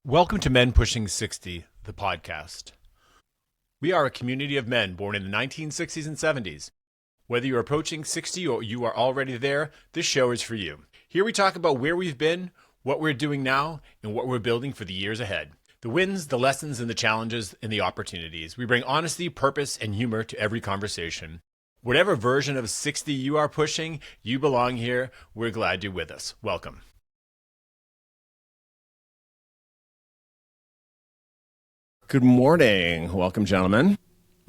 Welcome to Men Pushing 60, the podcast. We are a community of men born in the 1960s and 70s. Whether you're approaching 60 or you are already there, this show is for you. Here we talk about where we've been, what we're doing now, and what we're building for the years ahead. The wins, the lessons, and the challenges, and the opportunities. We bring honesty, purpose, and humor to every conversation. Whatever version of 60 you are pushing, you belong here. We're glad you're with us. Welcome. Good morning. Welcome, gentlemen.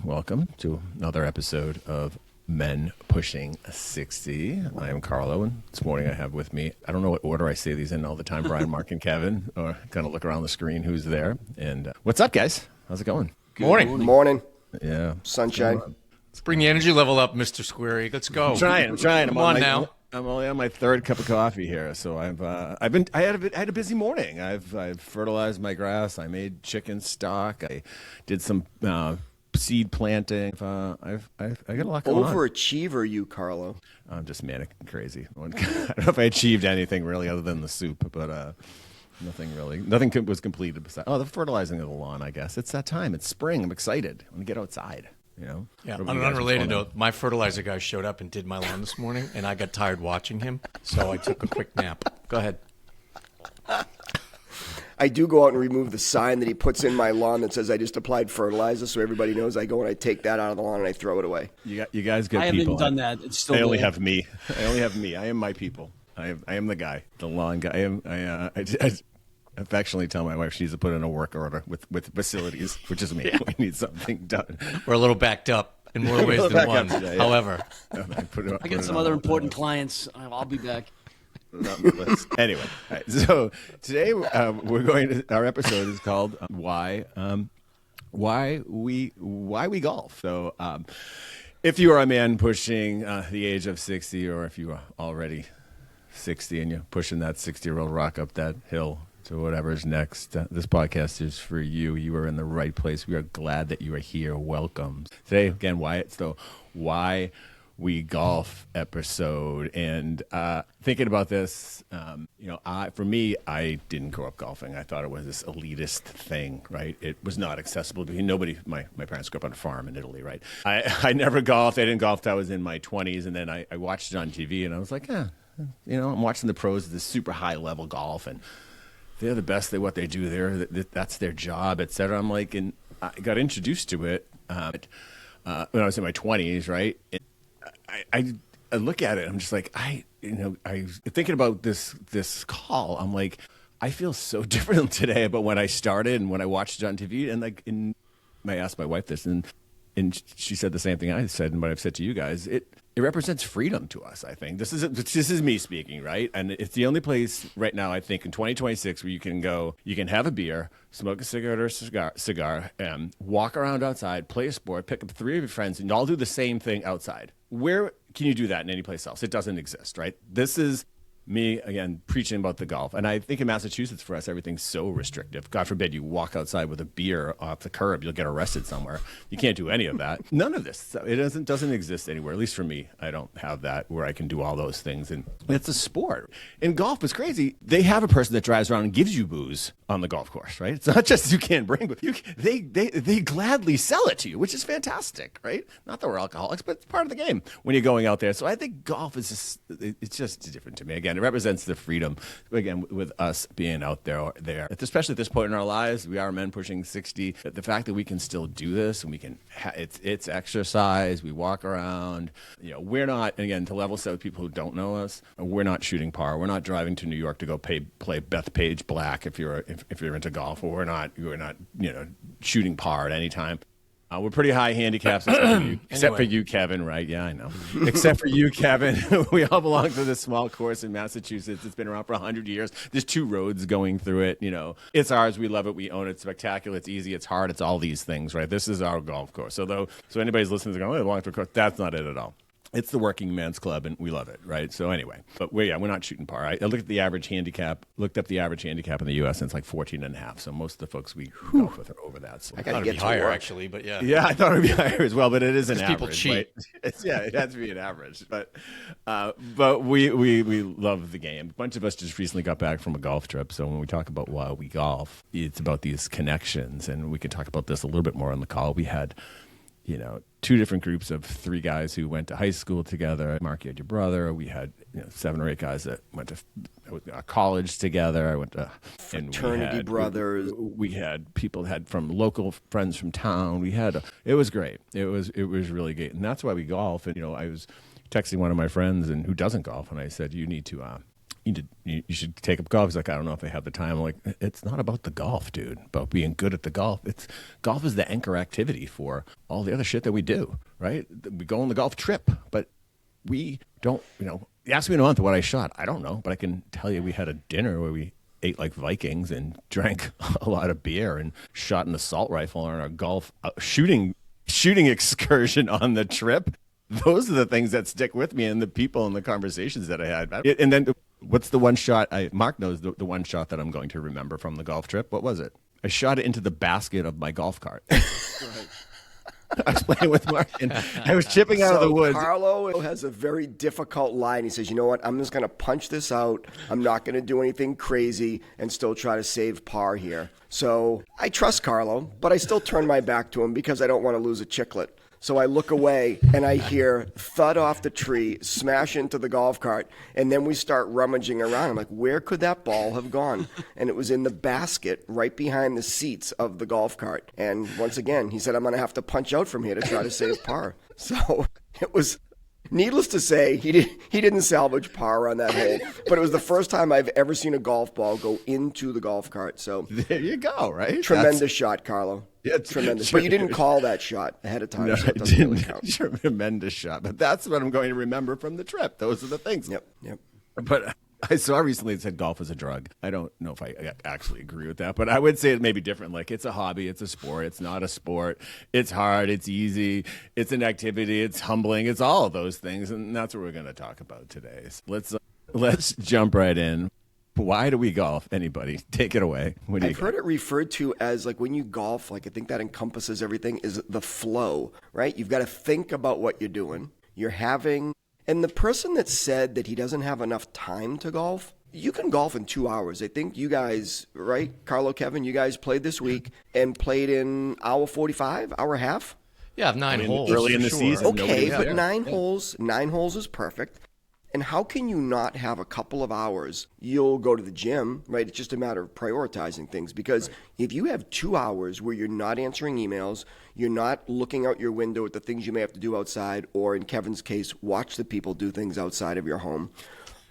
Welcome to another episode of Men Pushing 60. I am Carlo, and this morning I have with me, I don't know what order I say these in all the time, Brian, Mark, and Kevin, or kind of look around the screen who's there. And what's up, guys? How's it going? Morning. Yeah. Sunshine. Let's bring the energy level up, Mr. Squarey. Let's go. I'm trying. Come on now. I'm only on my third cup of coffee here, so I had a busy morning. I've fertilized my grass. I made chicken stock. I did some seed planting. I got a lot going on. Overachiever, you, Carlo. I'm just manic and crazy. I don't know if I achieved anything really other than the soup, but nothing was completed besides the fertilizing of the lawn. I guess it's that time. It's spring. I'm excited. I'm gonna get outside. You know? Yeah. On an unrelated note, my fertilizer guy showed up and did my lawn this morning, and I got tired watching him, so I took a quick nap. Go ahead. I do go out and remove the sign that he puts in my lawn that says I just applied fertilizer, so everybody knows. I go and I take that out of the lawn and I throw it away. You guys get I people. haven't done that. It's still. I only have me. I am my people. I am the guy, the lawn guy. I affectionately tell my wife she needs to put in a work order with facilities, which is me. Yeah. We need something done. We're a little backed up in more ways than one. Today, yeah. However, I get some other important clients. I'll be back. Anyway, all right, so today our episode is called why we golf. So if you are a man pushing the age of 60, or if you are already 60 and you're pushing that 60-year-old rock up that hill to whatever's next, this podcast is for you. You are in the right place. We are glad that you are here. Welcome. Today, again, it's the Why We Golf episode. And thinking about this, for me, I didn't grow up golfing. I thought it was this elitist thing, right? It was not accessible to me. Nobody, my parents grew up on a farm in Italy, right? I never golfed. I didn't golf till I was in my 20s. And then I watched it on TV and I was like, I'm watching the pros, this super high level golf, and they're the best at what they do there. That's their job, et cetera. I'm like, and I got introduced to it when I was in my 20s, right? And I look at it, I'm just like, I thinking about this call, I'm like, I feel so different today about when I started and when I watched it on TV. And I asked my wife this, and she said the same thing I said and what I've said to you guys. It represents freedom to us, I think. This is me speaking, right? And it's the only place right now, I think, in 2026 where you can go, you can have a beer, smoke a cigarette or a cigar, walk around outside, play a sport, pick up 3 of your friends, and all do the same thing outside. Where can you do that in any place else? It doesn't exist, right? This is me, again, preaching about the golf. And I think in Massachusetts, for us, everything's so restrictive. God forbid you walk outside with a beer off the curb, you'll get arrested somewhere. You can't do any of that. None of this. It doesn't exist anywhere. At least for me, I don't have that where I can do all those things. And it's a sport. In golf, it's crazy. They have a person that drives around and gives you booze on the golf course, right? It's not just you can't bring, but they gladly sell it to you, which is fantastic, right? Not that we're alcoholics, but it's part of the game when you're going out there. So I think golf is just different to me. Again, it represents the freedom, again, with us being out there. Especially at this point in our lives, we are men pushing 60. The fact that we can still do this and we can, it's exercise, we walk around, we're not, and again, to level set with people who don't know us, we're not shooting par. We're not driving to New York to go play Bethpage Black if you're into golf, or we're not shooting par at any time. We're pretty high handicaps, except for you, Kevin, right? Yeah, I know. Except for you, Kevin. We all belong to this small course in Massachusetts. It's been around for 100 years. There's 2 roads going through it. It's ours. We love it. We own it. It's spectacular. It's easy. It's hard. It's all these things, right? This is our golf course. So anybody's listening to go, oh, they belong to a course. That's not it at all. It's the working man's club, and we love it, right? So anyway, but we're not shooting par. I looked at the average handicap, looked up the average handicap in the U.S., and it's like 14.5. So most of the folks we golf with are over that. So I I gotta thought get it'd be to higher, work. actually, but yeah. yeah, I thought it would be higher as well, but it is an average. People cheat. Right? It has to be an average. But we love the game. A bunch of us just recently got back from a golf trip. So when we talk about why we golf, it's about these connections. And we can talk about this a little bit more on the call. We had, two different groups of 3 guys who went to high school together. Mark, you had your brother. We had 7 or 8 guys that went to college together. I went to Fraternity brothers. We had people from local friends from town. It was great. It was really great, and that's why we golf. And I was texting one of my friends and who doesn't golf, and I said, you should take up golf. He's like, I don't know if I have the time. I'm like, it's not about the golf, dude. About being good at the golf. Golf is the anchor activity for all the other shit that we do, right? We go on the golf trip, but we don't. You asked me in a month what I shot. I don't know, but I can tell you we had a dinner where we ate like Vikings and drank a lot of beer and shot an assault rifle on our golf shooting excursion on the trip. Those are the things that stick with me and the people and the conversations that I had. And then what's the one shot? Mark knows the one shot that I'm going to remember from the golf trip. What was it? I shot it into the basket of my golf cart. I was playing with Mark, and I was chipping out of the woods. Carlo has a very difficult line. He says, you know what? I'm just going to punch this out. I'm not going to do anything crazy and still try to save par here. So I trust Carlo, but I still turn my back to him because I don't want to lose a chicklet. So I look away and I hear thud off the tree, smash into the golf cart, and then we start rummaging around. I'm like, where could that ball have gone? And it was in the basket right behind the seats of the golf cart. And once again, he said, I'm going to have to punch out from here to try to save par. So it was... Needless to say, he didn't salvage par on that hole, but it was the first time I've ever seen a golf ball go into the golf cart. So there you go, right? Tremendous shot, Carlo. Yeah, tremendous. But you didn't call that shot ahead of time, No, so it I doesn't really didn't. count. Tremendous shot. But that's what I'm going to remember from the trip. Those are the things. Yep. But I saw recently it said golf is a drug. I don't know if I actually agree with that, but I would say it may be different. Like, it's a hobby, it's a sport, it's not a sport. It's hard, it's easy, it's an activity, it's humbling, it's all of those things, and that's what we're going to talk about today. So let's jump right in. Why do we golf? Anybody, take it away. I've heard it referred to as, like, when you golf, like, I think that encompasses everything, is the flow, right? You've got to think about what you're doing. You're having... And the person that said that he doesn't have enough time to golf, you can golf in 2 hours. I think you guys, right, Carlo, Kevin, you guys played this week and played in hour 45, hour and a half? Yeah, I have 9 holes. Early in the season. Okay, but there. 9 holes is perfect. And how can you not have a couple of hours? You'll go to the gym, right? It's just a matter of prioritizing things. Because if you have 2 hours where you're not answering emails, you're not looking out your window at the things you may have to do outside, or in Kevin's case, watch the people do things outside of your home,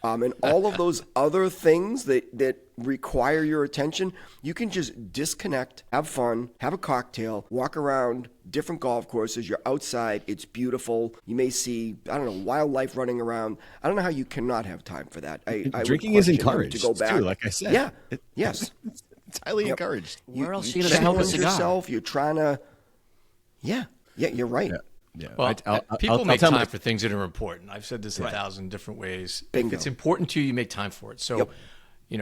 and all of those other things that require your attention, you can just disconnect, have fun, have a cocktail, walk around different golf courses. You're outside. It's beautiful. You may see, I don't know, wildlife running around. I don't know how you cannot have time for that. Drinking is encouraged, to go back. too, like I said. Yeah. Yes. It's highly encouraged. Where else are you going to help a challenge cigar? yourself. You're trying to... Yeah, you're right. Yeah. Well, I'll people make tell time me- for things that are important. I've said this 1,000 different ways. Bingo. If it's important to you, you make time for it. So, Yep.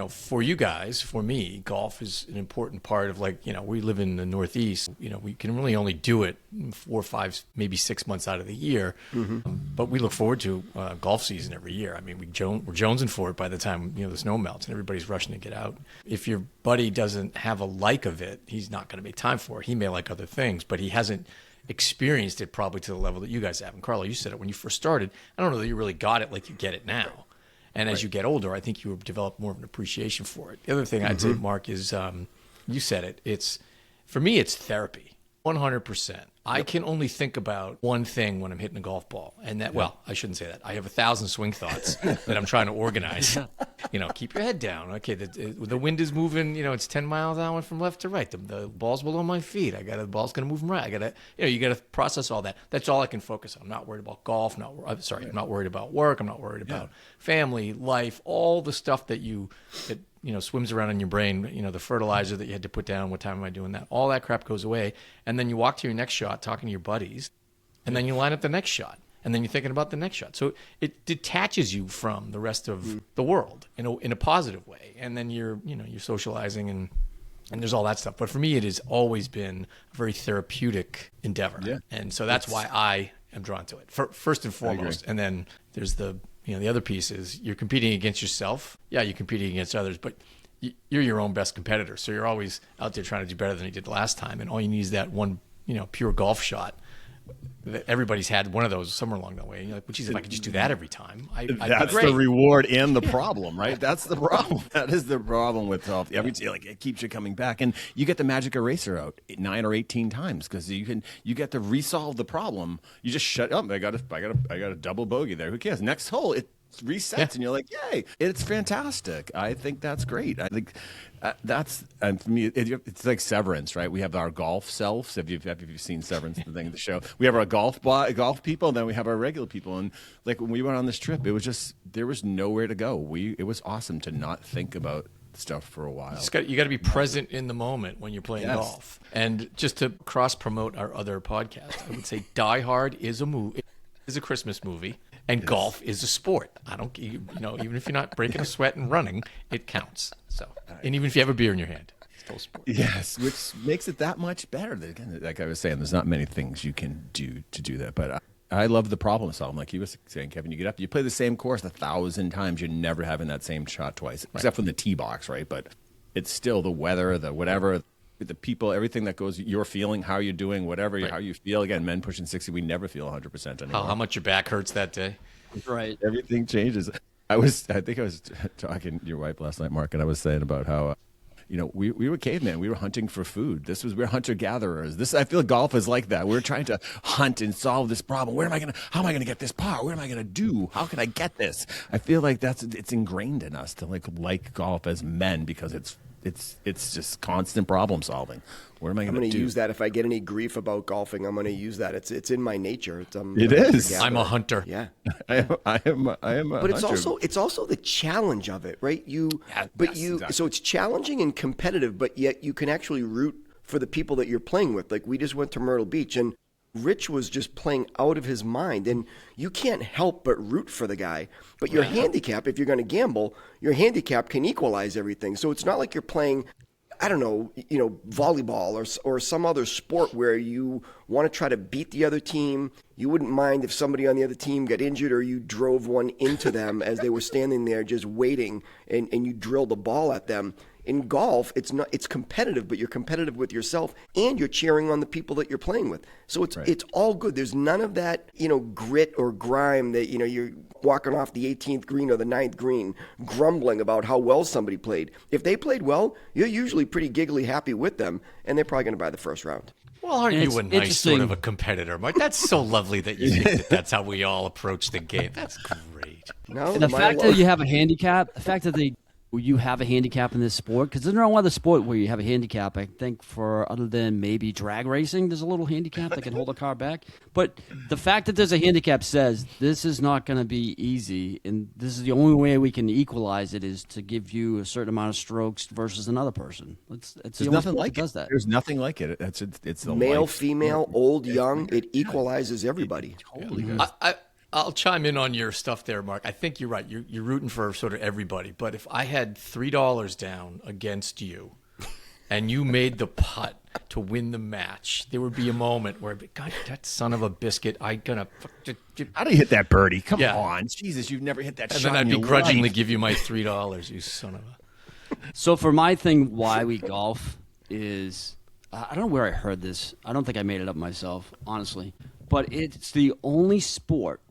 For you guys, for me, golf is an important part of, like, we live in the Northeast. We can really only do it 4, 5, maybe 6 months out of the year. Mm-hmm. But we look forward to golf season every year. I mean, we're jonesing for it by the time, the snow melts and everybody's rushing to get out. If your buddy doesn't have a like of it, he's not going to make time for it. He may like other things, but he hasn't experienced it probably to the level that you guys have. And Carlo, you said it when you first started. I don't know that you really got it like you get it now. And as you get older, I think you develop more of an appreciation for it. The other thing I'd say, Mark, is you said it. For me, it's therapy. 100%. I can only think about one thing when I'm hitting a golf ball. And that, well, I shouldn't say that. I have 1,000 swing thoughts that I'm trying to organize. Keep your head down. Okay, the wind is moving, it's 10 miles an hour from left to right. The ball's below my feet. The ball's going to move from right. You got to process all that. That's all I can focus on. I'm not worried about golf. I'm not worried about work. I'm not worried about family, life, all the stuff that swims around in your brain, the fertilizer that you had to put down, what time am I doing that? All that crap goes away. And then you walk to your next shot talking to your buddies, and then you line up the next shot. and then you're thinking about the next shot. So it detaches you from the rest of the world in a positive way. And then you're socializing and there's all that stuff. But for me, it has always been a very therapeutic endeavor. Yeah. And so that's why I am drawn to it, first and foremost. And then there's the other piece is you're competing against yourself. Yeah, you're competing against others, but you're your own best competitor. So you're always out there trying to do better than you did last time. And all you need is that one, pure golf shot. Everybody's had one of those somewhere along the way. And you're like, well, geez, if I could just do that every time, that's the reward and the problem, right? That's the problem. That is the problem with golf. It keeps you coming back, and you get the magic eraser out 9 or 18 times because you get to resolve the problem. You just shut up. I got a double bogey there. Who cares? Next hole, it resets, and you're like, yay! It's fantastic. I think that's great. I think that's, and for me, it's like Severance, right? We have our golf selves. Have you seen Severance, the thing, the show? We have our golf people, and then we have our regular people. And like when we went on this trip, it was just there was nowhere to go. It was awesome to not think about stuff for a while. You got to be present in the moment when you're playing golf. And just to cross promote our other podcast, I would say Die Hard is a Christmas movie. And golf is a sport. Even if you're not breaking a sweat and running, it counts. So, and even if you have a beer in your hand, it's still a sport. Yes, which makes it that much better. Again, like I was saying, there's not many things you can do to do that. But I love the problem solving. Like you were saying, Kevin, you get up, you play the same course 1,000 times. You're never having that same shot twice, except from the tee box, right? But it's still the weather, the whatever. The people, everything that goes, your feeling, how you're doing, whatever, how you feel. Again, men pushing 60, we never feel 100% anymore. How much your back hurts that day. Right. Everything changes. I think I was talking to your wife last night, Mark, and I was saying about how, we were cavemen. We were hunting for food. We're hunter-gatherers. I feel golf is like that. We're trying to hunt and solve this problem. How am I going to get this par? What am I going to do? How can I get this? I feel like it's ingrained in us to like golf as men because it's just constant problem solving. What am I going to do? Use that if I get any grief about golfing. I'm going to use that. It's in my nature. It is. I'm a hunter. Yeah, I am. But hunter. it's also the challenge of it, right? Exactly. So it's challenging and competitive, but yet you can actually root for the people that you're playing with. Like we just went to Myrtle Beach and Rich was just playing out of his mind, and you can't help but root for the guy. But your handicap, if you're going to gamble, your handicap can equalize everything. So it's not like you're playing, I don't know, volleyball or some other sport where you want to try to beat the other team. You wouldn't mind if somebody on the other team got injured or you drove one into them as they were standing there just waiting, and you drilled the ball at them. In golf, it's competitive, but you're competitive with yourself and you're cheering on the people that you're playing with. So it's all good. There's none of that, grit or grime that, you're walking off the 18th green or the 9th green grumbling about how well somebody played. If they played well, you're usually pretty giggly happy with them, and they're probably going to buy the first round. Well, aren't you a nice sort of a competitor, Mike? That's so lovely that you think that's how we all approach the game. That's great. No, the fact that you have a handicap, the fact that you have a handicap in this sport, because there's no other sport where you have a handicap, I think, other than maybe drag racing, there's a little handicap that can hold a car back. But the fact that there's a handicap says this is not going to be easy, and this is the only way we can equalize it is to give you a certain amount of strokes versus another person. There's nothing like it. Does that. There's nothing like it. It's the male, female, old, young. It equalizes everybody. Totally does. I'll chime in on your stuff there, Mark. I think you're right. You're rooting for sort of everybody. But if I had $3 down against you and you made the putt to win the match, there would be a moment where, God, that son of a biscuit, How do you hit that birdie? Come on. Jesus, you've never hit that shot. And then I'd begrudgingly give you my $3, you son of a... So for my thing, why we golf is, I don't know where I heard this. I don't think I made it up myself, honestly. But it's the only sport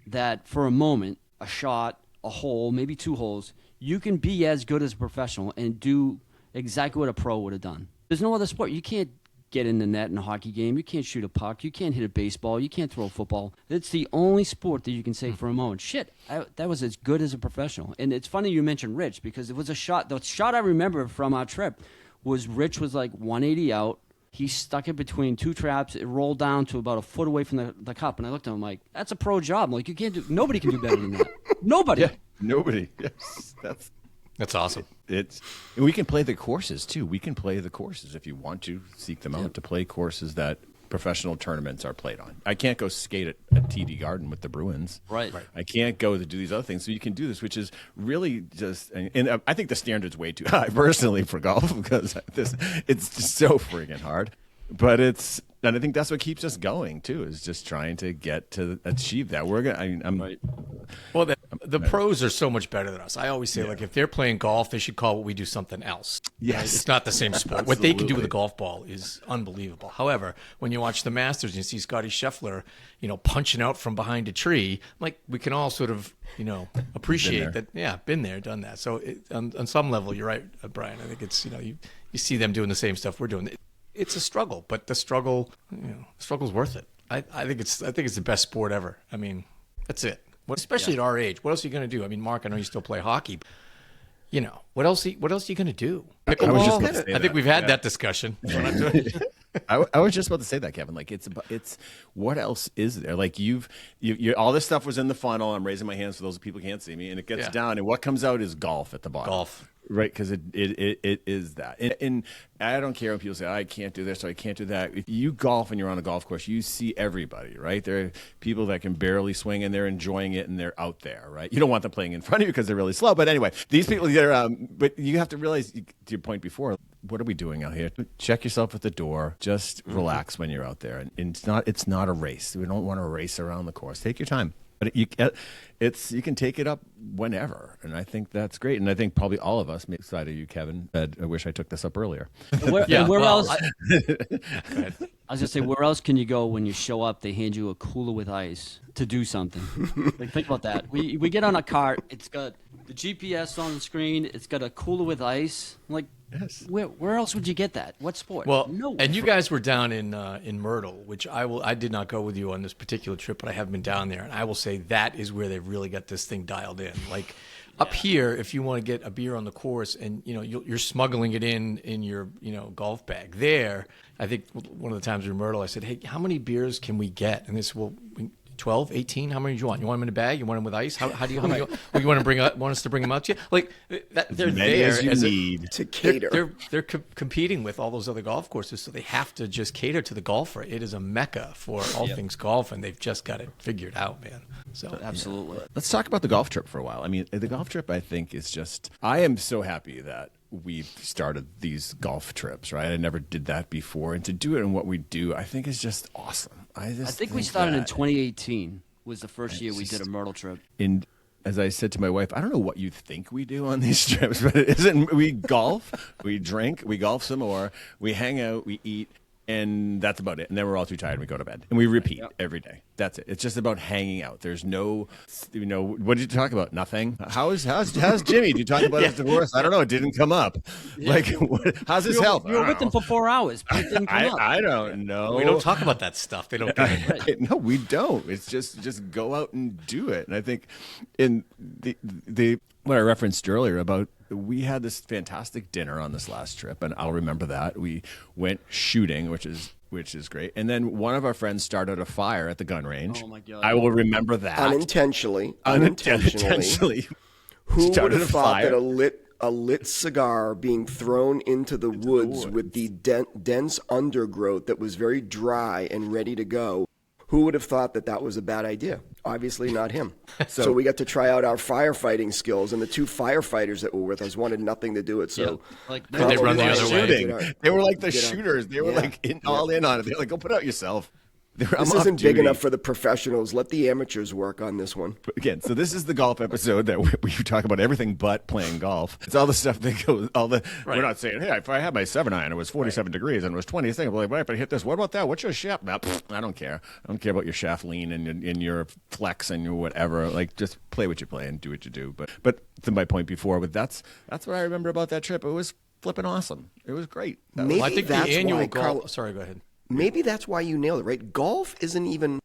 that for a moment, a shot, a hole, maybe 2 holes, you can be as good as a professional and do exactly what a pro would have done. There's no other sport. You can't get in the net in a hockey game. You can't shoot a puck. You can't hit a baseball. You can't throw a football. It's the only sport that you can say for a moment, shit, that was as good as a professional. And it's funny you mentioned Rich because it was a shot. The shot I remember from our trip was Rich was like 180 out. He stuck it between 2 traps. It rolled down to about a foot away from the cup. And I looked at him like, that's a pro job. I'm like, nobody can do better than that. Nobody. Yeah, nobody. Yes, that's awesome. And we can play the courses too. We can play the courses if you want to seek them out to play courses that professional tournaments are played on. I can't go skate at TD Garden with the Bruins. Right. I can't go to do these other things. So you can do this, which is really just, and I think the standard's way too high personally for golf because it's just so friggin' hard. But and I think that's what keeps us going too, is just trying to get to achieve that. We're gonna. I'm right. Well, the pros are so much better than us. I always say, like, if they're playing golf, they should call what we do something else. Yes, right? It's not the same sport. What they can do with a golf ball is unbelievable. However, when you watch the Masters and you see Scotty Scheffler, punching out from behind a tree, like, we can all sort of, appreciate that. Yeah, been there, done that. So on some level, you're right, Brian. I think it's you see them doing the same stuff we're doing. It's a struggle, but the struggle's worth it. I think it's the best sport ever. I mean, that's it. Especially at our age. What else are you going to do? I mean, Mark, I know you still play hockey. What else are you going to do? Pickleball? I think we've had that discussion. I was just about to say that, Kevin. Like, it's what else is there? Like, you all this stuff was in the funnel. I'm raising my hands for those people who can't see me, and it gets down, and what comes out is golf at the bottom. Golf. Right, because it is that. And I don't care when people say, I can't do this or I can't do that. If you golf and you're on a golf course, you see everybody, right? There are people that can barely swing and they're enjoying it and they're out there, right? You don't want them playing in front of you because they're really slow. But anyway, these people, but you have to realize, to your point before, what are we doing out here? Check yourself at the door. Just relax when you're out there. And it's not a race. We don't want to race around the course. Take your time. But you can take it up whenever, and I think that's great. And I think probably all of us, aside of you, Kevin, I wish I took this up earlier. Where else? I was gonna say, where else can you go when you show up? They hand you a cooler with ice to do something. Like, think about that. We get on a cart. It's got the GPS on the screen. It's got a cooler with ice. Like, yes. Where else would you get that? What sport? Well, no. And you guys were down in Myrtle, which I did not go with you on this particular trip, but I have been down there, and I will say that is where they've really got this thing dialed in. Like, up here, if you want to get a beer on the course and you're smuggling it in your golf bag. There, I think one of the times we were in Myrtle, I said, hey, how many beers can we get? And they said, well, 12, 18, how many do you want? You want them in a bag? You want them with ice? How do you want us to bring them out to you? Like, they're there as you need to cater. They're competing with all those other golf courses, so they have to just cater to the golfer. It is a mecca for all things golf, and they've just got it figured out, man. So absolutely. Let's talk about the golf trip for a while. I mean, the golf trip, I think, is just, I am so happy that we've started these golf trips, right? I never did that before. And to do it in what we do, I think is just awesome. I think we started in 2018 was the first year we did a Myrtle trip. And as I said to my wife, I don't know what you think we do on these trips, but it isn't. We golf, we drink, we golf some more, we hang out, we eat, and that's about it. And then we're all too tired and we go to bed. And we repeat every day. That's it. It's just about hanging out. There's no, what did you talk about? Nothing. How's Jimmy? Did you talk about his divorce? I don't know. It didn't come up. Like, how's his health? You were with him for 4 hours, but it didn't come up. I don't know. We don't talk about that stuff. They don't get it. No, we don't. It's just go out and do it. And I think in the what I referenced earlier about, we had this fantastic dinner on this last trip, and I'll remember that. We went shooting, which is great. And then one of our friends started a fire at the gun range. Oh my God. I will remember that. Unintentionally. Who would have thought that a lit cigar being thrown into the woods with the dense undergrowth that was very dry and ready to go? Who would have thought that was a bad idea? Obviously not him. So we got to try out our firefighting skills, and the two firefighters that were with us wanted nothing to do with it. So they run the other way. They were like the shooters. They were all in on it. They're like, go put out yourself. This isn't big enough for the professionals. Let the amateurs work on this one. Again, so this is the golf episode that we talk about everything but playing golf. It's all the stuff that goes, we're not saying, hey, if I had my 7-iron, it was 47 degrees and it was 20. I'm like, if I hit this, what about that? What's your shaft? Nah, I don't care. I don't care about your shaft lean and your flex and your whatever. Like, just play what you play and do what you do. But to my point before, but that's what I remember about that trip. It was flipping awesome. It was great. Maybe I think that's the annual why golf. Sorry, go ahead. Maybe that's why you nailed it, right? Golf isn't even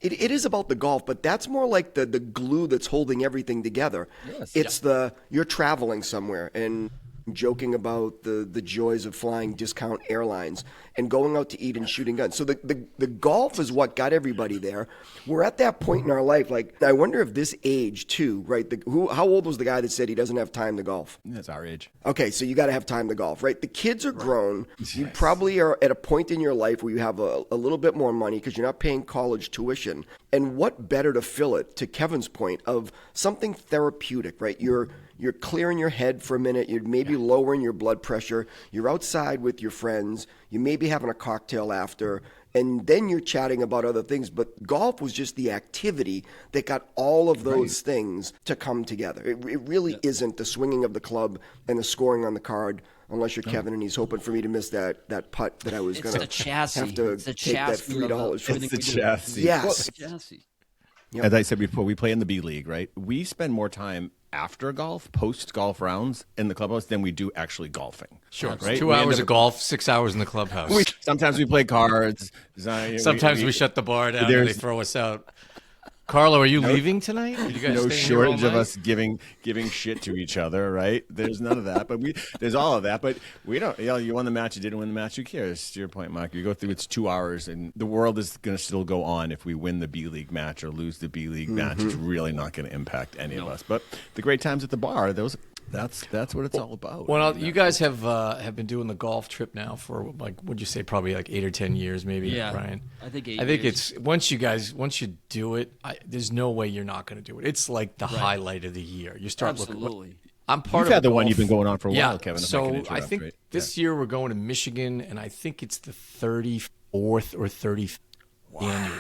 it is about the golf, but that's more like the glue that's holding everything together. Yes. It's you're traveling somewhere, and joking about the joys of flying discount airlines and going out to eat and shooting guns. So the golf is what got everybody there. We're at that point in our life. Like, I wonder if this age too, right? How old was the guy that said he doesn't have time to golf? That's our age. Okay, so you got to have time to golf, right? The kids are grown. You probably are at a point in your life where you have a little bit more money because you're not paying college tuition. And what better to fill it, to Kevin's point, of something therapeutic, right? You're clearing your head for a minute. You're maybe lowering your blood pressure. You're outside with your friends. You may be having a cocktail after. And then you're chatting about other things. But golf was just the activity that got all of those things to come together. It really isn't the swinging of the club and the scoring on the card, unless you're Kevin and he's hoping for me to miss that putt that I was going to have to take that $3 for. It's the chassis. Yes. Chassis. Yep. As I said before, we play in the B League, right? We spend more time after golf, post-golf rounds in the clubhouse than we do actually golfing. Sure. Right? 2 hours of golf, 6 hours in the clubhouse. Sometimes we play cards. Sometimes we shut the bar down and they throw us out. Carlo, are you leaving tonight? Are you guys no staying here all shortage of night? us giving shit to each other, right? There's none of that, but there's all of that. But we don't. You won the match, you didn't win the match. Who cares? To your point, Mike, you go through. It's 2 hours, and the world is going to still go on. If we win the B League match or lose the B League match, it's really not going to impact any of us. But the great times at the bar, that's what it's all about. Well, you guys have been doing the golf trip now for would you say probably 8 or 10 years, maybe, Yeah, Brian? I think 8 I think years. it's once you do it, there's no way you're not going to do it. It's like the highlight of the year. You start Absolutely. looking. I'm part You've of had the one golf. you've been going on for a Yeah, while, Kevin. if I so can I interrupt, think right? this year we're going to Michigan, and I think it's the 34th or 35th annual.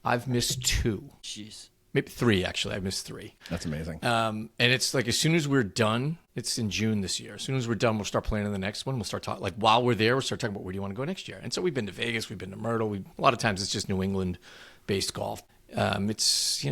I've missed 2. Jeez. Maybe 3, actually. I missed 3. That's amazing. And it's like as soon as we're done, it's in June this year. As soon as we're done, we'll start planning the next one. We'll start talking, while we're there, we'll start talking about where do you want to go next year. And so we've been to Vegas, we've been to Myrtle. A lot of times it's just New England-based golf. It's,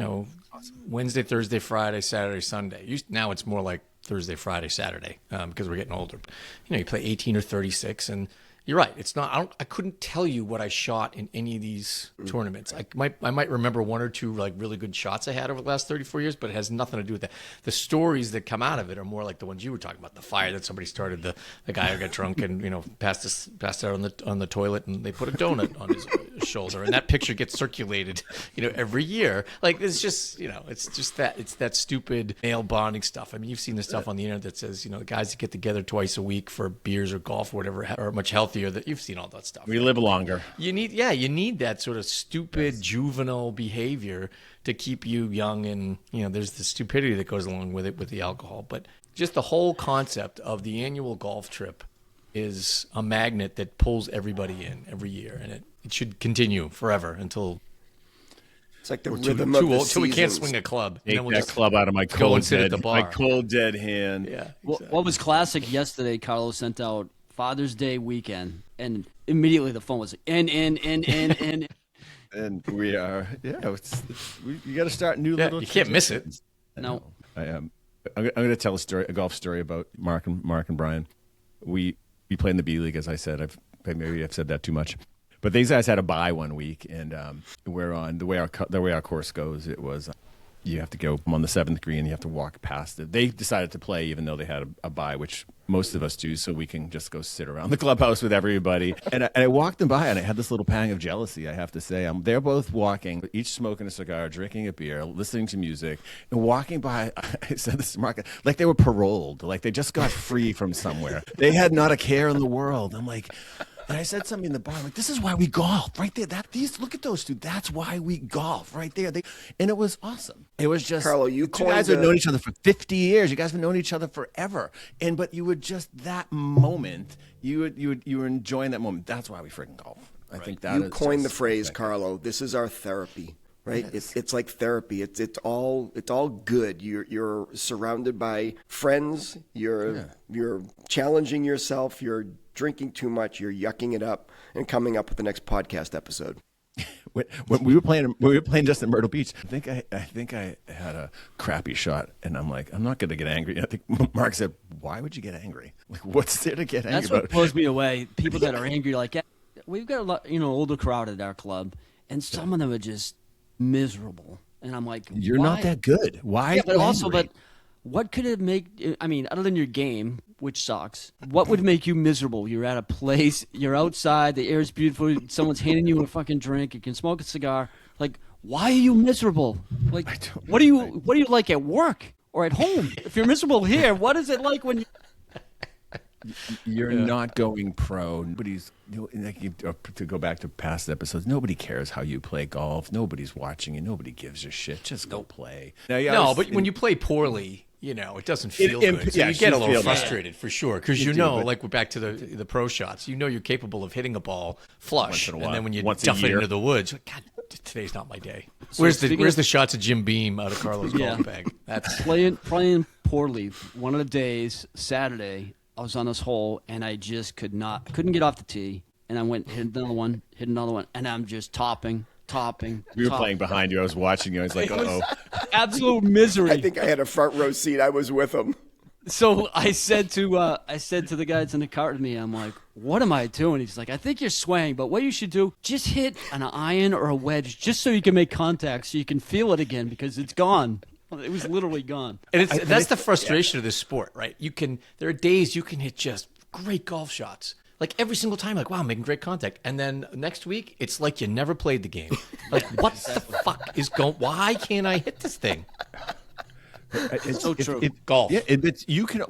Wednesday, Thursday, Friday, Saturday, Sunday. Now it's more like Thursday, Friday, Saturday because we're getting older. You play 18 or 36, and you're right. It's not. I couldn't tell you what I shot in any of these tournaments. I might remember 1 or 2 really good shots I had over the last 34 years, but it has nothing to do with that. The stories that come out of it are more like the ones you were talking about. The fire that somebody started. The guy who got drunk and passed out on the toilet, and they put a donut on his shoulder, and that picture gets circulated every year. It's just it's that stupid male bonding stuff. I mean, you've seen the stuff on the internet that says the guys that get together twice a week for beers or golf or whatever are much healthier. That you've seen all that stuff. We live longer. You need that sort of stupid juvenile behavior to keep you young, and there's the stupidity that goes along with it with the alcohol. But just the whole concept of the annual golf trip is a magnet that pulls everybody in every year, and it should continue forever until It's like the we're rhythm too of the old till we can't seasons. swing a club. Take then we'll that just club out of my go and sit at the bar. my cold dead hand. Yeah. What was classic yesterday, Carlos sent out Father's Day weekend, and immediately the phone was like, and. And we are, you got to start new little. You can't miss it. No. I'm going to tell a golf story about Mark and Brian. We play in the B League, as I said. Maybe I've said that too much, but these guys had a bye one week, and we're on the way our course goes. It was you have to go on the 7th green, you have to walk past it. They decided to play even though they had a bye, which most of us do, so we can just go sit around the clubhouse with everybody. And I walked them by, and I had this little pang of jealousy, I have to say. They're both walking, each smoking a cigar, drinking a beer, listening to music, and walking by, I said this to Mark, like they were paroled, like they just got free from somewhere. They had not a care in the world. I'm like... And I said something in the bar, like, this is why we golf, right there. Look at those two. That's why we golf, right there. And it was awesome. It was just, Carlo, you guys have known each other for 50 years. You guys have known each other forever. But you would just, that moment, you were enjoying that moment. That's why we freaking golf. I think that You is coined the just phrase, perfect. Carlo. This is our therapy, right? It's like therapy. It's all good. You're surrounded by friends. You're challenging yourself. You're drinking too much. You're yucking it up and coming up with the next podcast episode. When we were playing just at Myrtle Beach, I think I had a crappy shot, and I'm like, I'm not going to get angry. And I think Mark said, "Why would you get angry? Like, what's there to get angry That's about?" what blows me away. People that are angry, like, yeah, we've got a lot, older crowd at our club, and some of them are just miserable. And I'm like, You're why? not that good. Why? Yeah, are but you also, angry? what could it make? I mean, other than your game, which sucks, what would make you miserable? You're at a place, you're outside, the air is beautiful, someone's handing you a fucking drink, you can smoke a cigar. Like, why are you miserable? Like, what do you like at work or at home? If you're miserable here, what is it like when you? You're not going pro. Nobody's to go back to past episodes. Nobody cares how you play golf. Nobody's watching you. Nobody gives a shit. Just go play. Now, but when you play poorly, it doesn't feel good. So you get a little frustrated for sure because like we're back to the pro shots. You're capable of hitting a ball flush, and then when you duff it into the woods, like, God, today's not my day. So where's the shots of Jim Beam out of Carlos' golf bag? That's playing poorly. One of the days, Saturday, I was on this hole and I just couldn't get off the tee, and I went hit another one, and I'm just topping. We were playing behind you. I was watching you. I was like, uh-oh. Absolute misery. I think I had a front row seat. I was with him. So I said to the guy that's in the car with me, I'm like, what am I doing? He's like, I think you're swaying, but what you should do, just hit an iron or a wedge just so you can make contact so you can feel it again because it's gone. It was literally gone. And that's the frustration of this sport, right? There are days you can hit just great golf shots. Like every single time, like, wow, I'm making great contact. And then next week, it's like you never played the game. Like, what the fuck is going? Why can't I hit this thing? It's so true. Golf. Yeah,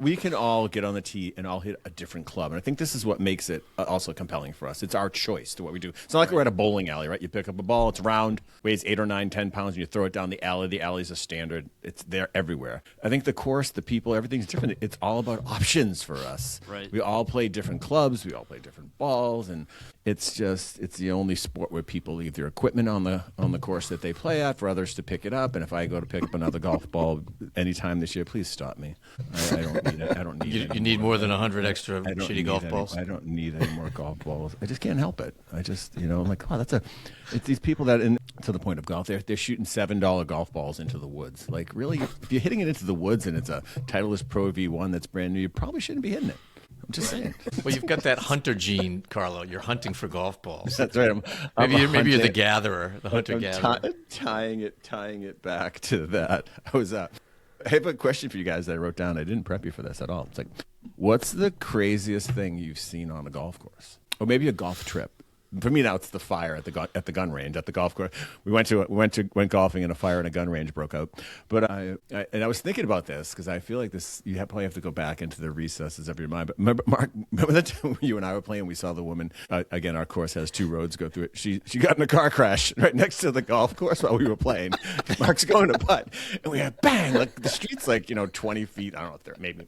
we can all get on the tee and all hit a different club, and I think this is what makes it also compelling for us. It's our choice to what we do. It's not like we're at a bowling alley, right? You pick up a ball, it's round, weighs 8 or 9, 10 pounds, and you throw it down the alley. The alley's a standard. It's there everywhere. I think the course, the people, everything's different. It's all about options for us. Right. We all play different clubs. We all play different balls, and it's the only sport where people leave their equipment on the course that they play at for others to pick it up. And if I go to pick up another golf ball anytime this year, please stop me. I don't need it. I don't need. You need more than 100 extra shitty golf balls. I don't need any more golf balls. I just can't help it. I just I'm like, oh, it's these people that to the point of golf. They're shooting $7 golf balls into the woods. Like, really, if you're hitting it into the woods and it's a Titleist Pro V1 that's brand new, you probably shouldn't be hitting it. I'm just saying. Well, you've got that hunter gene, Carlo. You're hunting for golf balls. That's right. Maybe you're the gatherer, the hunter-gatherer. Tying it back to that. I have a question for you guys that I wrote down. I didn't prep you for this at all. It's like, what's the craziest thing you've seen on a golf course, or maybe a golf trip? For me now, it's the fire at the gun range at the golf course. We went golfing, and a fire in a gun range broke out. But I was thinking about this because I feel like this. Probably have to go back into the recesses of your mind. But remember, Mark, remember that time you and I were playing? We saw the woman. Again, our course has 2 roads go through it. She got in a car crash right next to the golf course while we were playing. Mark's going to putt, and we had bang. Like the street's 20 feet. I don't know, maybe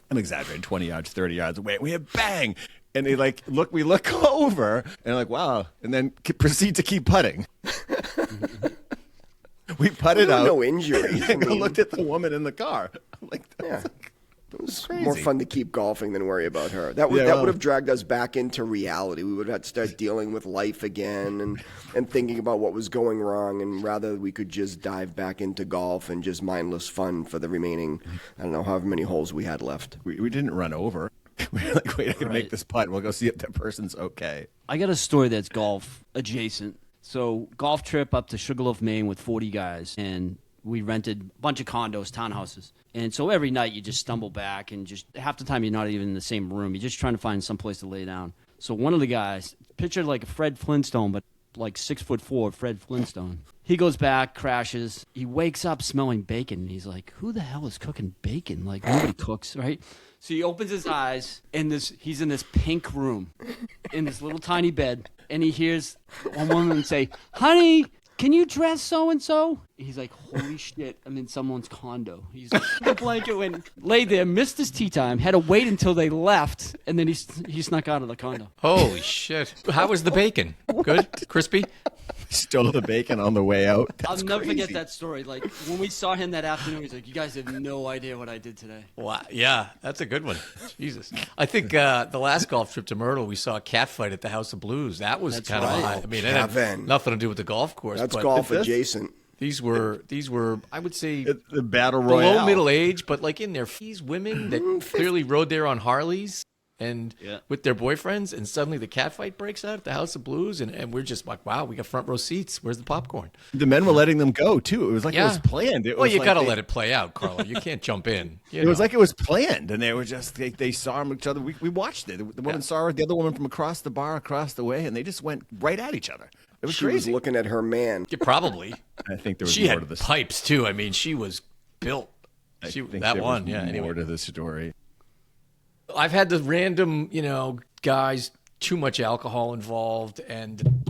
I'm exaggerating, 20 yards, 30 yards away. We had bang. And they we look over and like, wow, and then proceed to keep putting. We putted out. No injury. And looked at the woman in the car. I'm like, it was more fun to keep golfing than worry about her. That would have dragged us back into reality. We would have to start dealing with life again and thinking about what was going wrong. And rather, we could just dive back into golf and just mindless fun for the remaining, I don't know, however many holes we had left. We didn't run over. We're like, wait, I can make this putt. We'll go see if that person's okay. I got a story that's golf adjacent. So, golf trip up to Sugarloaf, Maine with 40 guys, and we rented a bunch of condos, townhouses. And so every night you just stumble back, and just half the time you're not even in the same room. You're just trying to find some place to lay down. So one of the guys, pictured like a Fred Flintstone, but like 6'4" Fred Flintstone. He goes back, crashes. He wakes up smelling bacon. And he's like, who the hell is cooking bacon? Like, nobody cooks, right? So he opens his eyes, and he's in this pink room, in this little tiny bed, and he hears one woman say, honey, can you dress so-and-so? He's like, holy shit, I'm in someone's condo. He's like, the blanket went, laid there, missed his tea time, had to wait until they left, and then he snuck out of the condo. Holy shit. How was the bacon? Good? Crispy? Stole the bacon on the way out. I'll never forget that story. Like, when we saw him that afternoon, he's like, you guys have no idea what I did today. Wow. Yeah, that's a good one. Jesus. I think the last golf trip to Myrtle, we saw a cat fight at the House of Blues. That was kind of high. I mean, it had nothing to do with the golf course. That's golf adjacent. These were, I would say, the battle royale. Below middle age, but like in their fees, women that clearly rode there on Harleys. and Yeah. with their boyfriends, and suddenly the cat fight breaks out at the House of Blues, and we're just like, wow, we got front row seats. Where's the popcorn? The men were letting them go too. It was like it was planned. Well, you got to let it play out, Carlo. You can't jump in. It was like it was planned, and they were just they saw each other. We watched it. The woman saw the other woman from across the bar, across the way, and they just went right at each other. It was She crazy. was looking at her man. Yeah, probably. I think there was She more to had this. pipes too. I mean, she was built. I think That there one, was yeah. more Anyway, to the story. I've had the random, guys, too much alcohol involved, and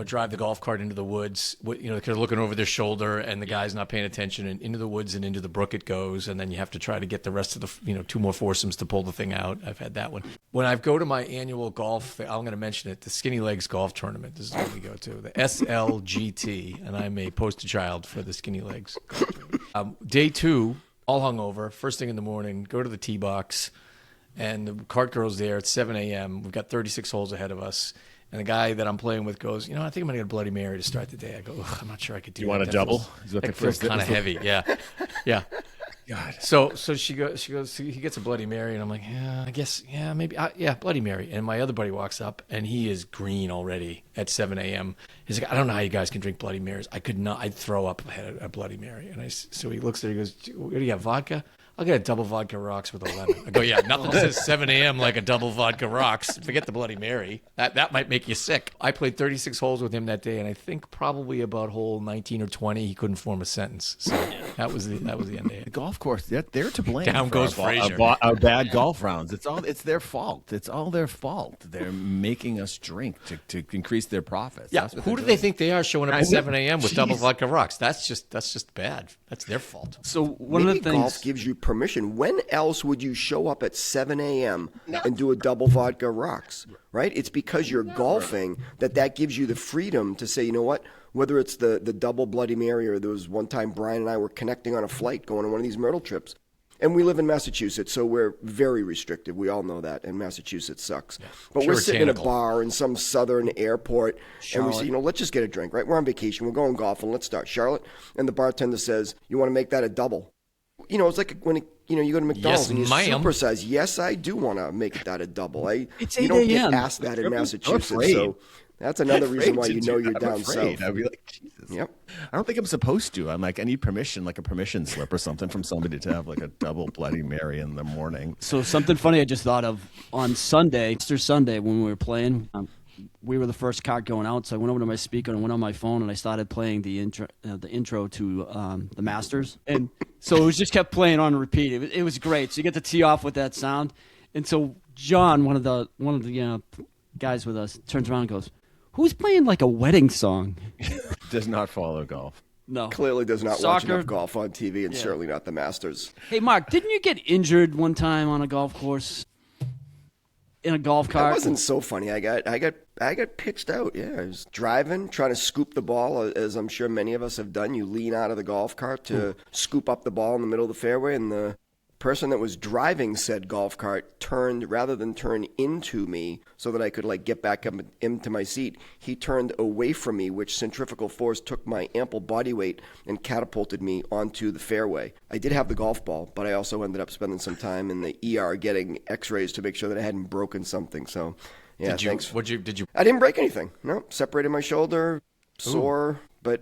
drive the golf cart into the woods. Kind of looking over their shoulder, and the guy's not paying attention, and into the woods and into the brook it goes, and then you have to try to get the rest of the, two more foursomes to pull the thing out. I've had that one. When I go to my annual golf, I'm going to mention it, the Skinny Legs Golf Tournament. This is what we go to, the SLGT, and I'm a poster child for the Skinny Legs. Day 2, all hungover, first thing in the morning, go to the tee box, and the cart girl's there at 7 a.m. We've got 36 holes ahead of us. And the guy that I'm playing with goes, I think I'm going to get a Bloody Mary to start the day. I go, I'm not sure I could do that. You want a That double? feels- That feels kind of heavy. Yeah. Yeah. God. So she goes, he gets a Bloody Mary, and I'm like, yeah, I guess, yeah, maybe, yeah, Bloody Mary. And my other buddy walks up, and he is green already at 7 a.m. He's like, I don't know how you guys can drink Bloody Marys. I could not, I'd throw up if I had a Bloody Mary. And so he looks there, he goes, what do you have, vodka? I'll get a double vodka rocks with a lemon. I go, yeah, nothing says 7 a.m. like a double vodka rocks. Forget the Bloody Mary. That might make you sick. I played 36 holes with him that day, and I think probably about hole 19 or 20, he couldn't form a sentence. So that was the end of The it. golf course, they're to blame. Down for goes our Frazier. bad golf rounds. It's their fault. It's all their fault. They're making us drink to increase their profits. Yeah, That's what who they're do they doing. think they are showing up I at know. 7 a.m. with double Jeez. vodka rocks? That's just bad. That's their fault. So one Maybe of the things. golf gives you permission. When else would you show up at 7 a.m. and do a double vodka rocks, right? It's because you're golfing that gives you the freedom to say, you know what, whether it's the double Bloody Mary, or there was one time Brian and I were connecting on a flight going on one of these Myrtle trips. And we live in Massachusetts, so we're very restrictive. We all know that, and Massachusetts sucks. But we're sitting in a Puritanical. bar in some southern airport, and we say, Charlotte. let's just get a drink, right? We're on vacation. We're going golfing. Let's start. Charlotte. And the bartender says, you want to make that a double? It's like when you go to McDonald's Yes, and you ma'am. supersize. Yes, I do want to make that a double. It's you 8 don't get a.m. asked that in I'm Massachusetts, afraid. so that's another reason why you know you're I'm down afraid. south. I'd be like, Jesus. Yep. I don't think I'm supposed to. I'm like, I need permission, like a permission slip or something from somebody to have like a double Bloody Mary in the morning. So something funny I just thought of on Sunday, Easter Sunday when we were playing. We were the first cart going out, so I went over to my speaker and went on my phone and I started playing the intro to the Masters, and so it was just kept playing on repeat. It was great. So you get to tee off with that sound, and so John, one of the guys with us, turns around and goes, "Who's playing like a wedding song?" Does not follow golf. No, Clearly does not watch Soccer. enough golf on TV, and certainly not the Masters. Hey, Mark, didn't you get injured one time on a golf course in a golf That cart? wasn't so funny. I got pitched out. Yeah, I was driving, trying to scoop the ball, as I'm sure many of us have done. You lean out of the golf cart to scoop up the ball in the middle of the fairway, and the person that was driving said golf cart turned, rather than turn into me so that I could get back up into my seat, he turned away from me, which centrifugal force took my ample body weight and catapulted me onto the fairway. I did have the golf ball, but I also ended up spending some time in the ER getting x-rays to make sure that I hadn't broken something. So yeah, thanks. Did you I didn't break anything. No, separated my shoulder, sore, but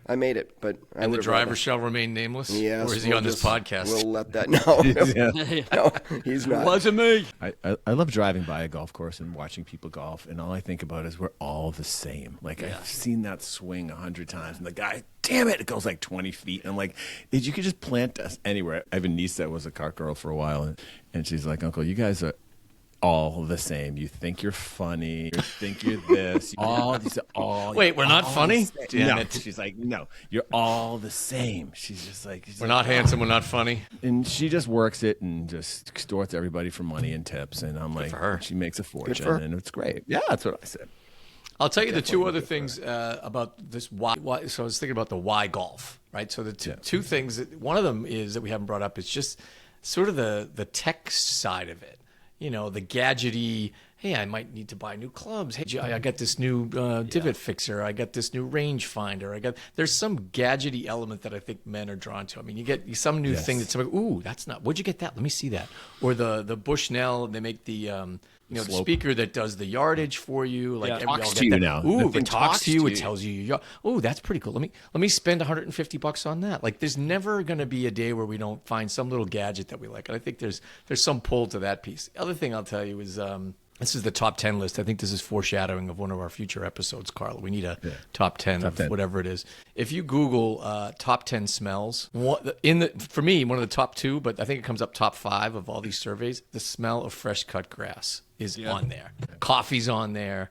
I made it. But I and the would've driver rather- shall remain nameless? Yes, Or is he we'll on this just- podcast? We'll let that no, he's not. Wasn't me. I love driving by a golf course and watching people golf, and all I think about is we're all the same. Like, I've seen that swing 100 times, and the guy, damn it, it goes like 20 feet. And I'm like, if you could just plant us anywhere. I have a niece that was a cart girl for a while, and she's like, Uncle, you guys are all the same. You think you're funny. You think you're this. Wait, we're not funny? Damn No. it. She's like, no, you're all the same. She's just like, We're not handsome. We're not funny. and she just works it and just extorts everybody for money and tips. And I'm like, for her. she makes a fortune, her. and it's great. Yeah, that's what I said. I'll tell you the two other things about this why. So I was thinking about the why golf, right? So the two things. One of them is that we haven't brought up. It's just sort of the tech side of it. The gadgety, hey, I might need to buy new clubs. Hey, I got this new divot fixer. I got this new range finder. There's some gadgety element that I think men are drawn to. I mean, you get some new thing that's like, ooh, that's not, where'd you get that? Let me see that. Or the Bushnell, they make the, the speaker that does the yardage for you. Like it talks to you now. Ooh, The thing it talks to you. It tells you. Oh, that's pretty cool. Let me spend $150 on that. Like, there's never going to be a day where we don't find some little gadget that we like. And I think there's some pull to that piece. The other thing I'll tell you is this is the top 10 list. I think this is foreshadowing of one of our future episodes, Carla. We need a top 10 of whatever it is. If you Google top 10 smells, for me, one of the top 2, but I think it comes up top 5 of all these surveys, the smell of fresh cut grass is on there. Coffee's on there.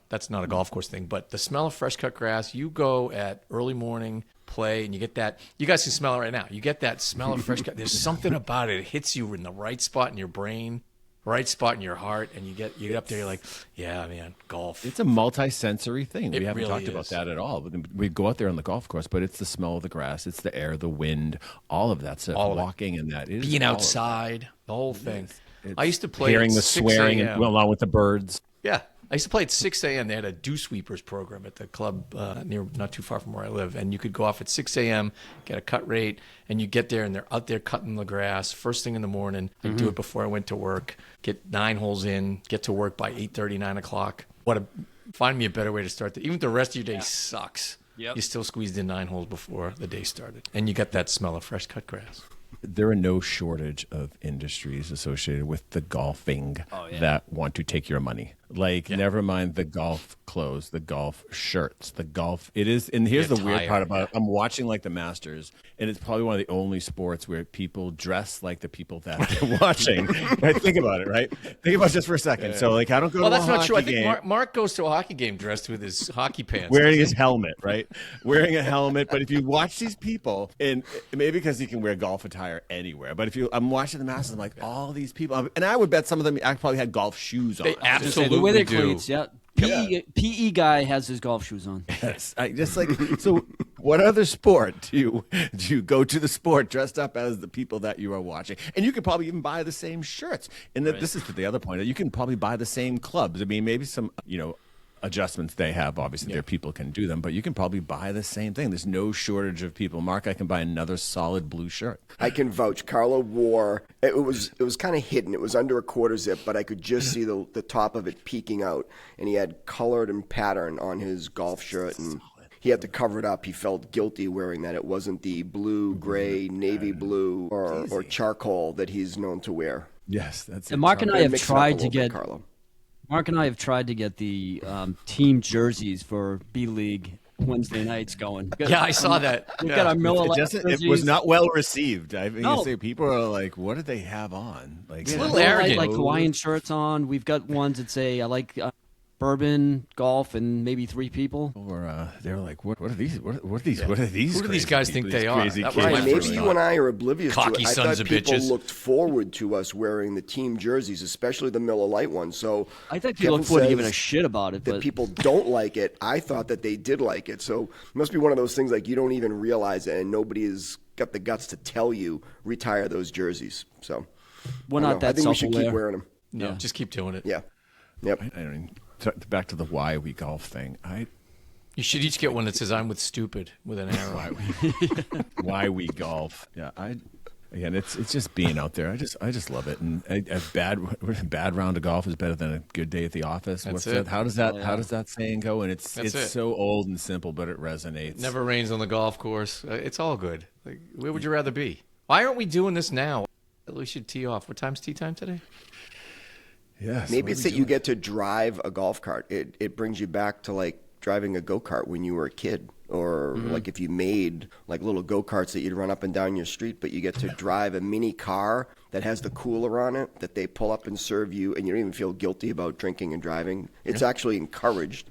That's not a golf course thing, but the smell of fresh cut grass, you go at early morning, play, and you get that. You guys can smell it right now. You get that smell of fresh cut. There's something about it. It hits you in the right spot in your brain, right spot in your heart, and you get up there, you're like, yeah, man, golf. It's a multi-sensory thing. We haven't really talked about that at all. We go out there on the golf course, but it's the smell of the grass, it's the air, the wind, all of that stuff. Walking in that. Being outside, the whole thing. I used to play hearing at the 6 swearing a.m. along with the birds. Yeah. I used to play at 6 a.m. They had a dew sweepers program at the club not too far from where I live. And you could go off at 6 a.m., get a cut rate, and you get there, and they're out there cutting the grass first thing in the morning. I'd do it before I went to work, get 9 holes in, get to work by 8:30, 9 o'clock. Find me a better way to start. Even if the rest of your day sucks, you still squeezed in 9 holes before the day started. And you got that smell of fresh cut grass. There are no shortage of industries associated with the golfing that want to take your money. Never mind the golf clothes, the golf shirts, the golf. It is, and here's the weird part about it. I'm watching the Masters, and it's probably one of the only sports where people dress like the people that they're watching. Right? Think about it, right? Think about it just for a second. So, I don't go to a that's not true. I game. think Mark goes to a hockey game dressed with his hockey pants. Wearing his helmet, right? Wearing a helmet. But if you watch these people, and maybe because he can wear golf attire anywhere, but I'm watching the Masters, I'm like, all these people, and I would bet some of them probably had golf shoes on. They absolutely the way they do. cleats, PE guy has his golf shoes on. Yes, so. What other sport do you go to the sport dressed up as the people that you are watching? And you could probably even buy the same shirts. And this is the other point. You can probably buy the same clubs. I mean, maybe some adjustments they have. Obviously, their people can do them, but you can probably buy the same thing. There's no shortage of people. Mark, I can buy another solid blue shirt. I can vouch. Carlo wore it was kind of hidden. It was under a quarter zip, but I could just see the top of it peeking out. And he had colored and pattern on his golf shirt, and he had to cover it up. He felt guilty wearing that. It wasn't the blue, gray, navy blue, or charcoal that he's known to wear. Yes, that's it. And Mark and I have tried to get Carlo. Mark and I have tried to get the team jerseys for B League Wednesday nights going. Yeah, I saw that. We've got our Miller Lite it was not well received. I mean, No. say people are like, "What do they have on?" It's a little Miller Lite, arrogant. like Hawaiian shirts on. We've got ones that say I like bourbon, golf, and maybe 3 people. Or they were like, "What are these? What are these? What are these? Who do these crazy guys people, think these they are?" crazy That kids?" was my Maybe first you thought. and I are oblivious Cocky to it. I sons thought of people bitches. looked forward to us wearing the team jerseys, especially the Miller Lite ones. So I think people look Kevin forward to giving says a shit about it, that but people don't like it. I thought that they did like it. So it must be one of those things like you don't even realize it, and nobody has got the guts to tell you retire those jerseys. So we're I don't not know. that I think we should keep self-aware. wearing them. No, just keep doing it. Yeah. Yep. I mean, back to the why we golf thing. You should each get one that says "I'm with stupid" with an arrow. Why we golf? Yeah, again, it's just being out there. I just love it. And a bad round of golf is better than a good day at the office. That's What's it. that? How does that saying go? And it's That's it. so old and simple, but it resonates. Never rains on the golf course. It's all good. Where would you rather be? Why aren't we doing this now? We should tee off. What time's tee time today? Yes. Maybe it's that you get to drive a golf cart. It brings you back to like driving a go-kart when you were a kid, or like if you made like little go-karts that you'd run up and down your street, but you get to drive a mini car that has the cooler on it that they pull up and serve you, and you don't even feel guilty about drinking and driving. It's actually encouraged.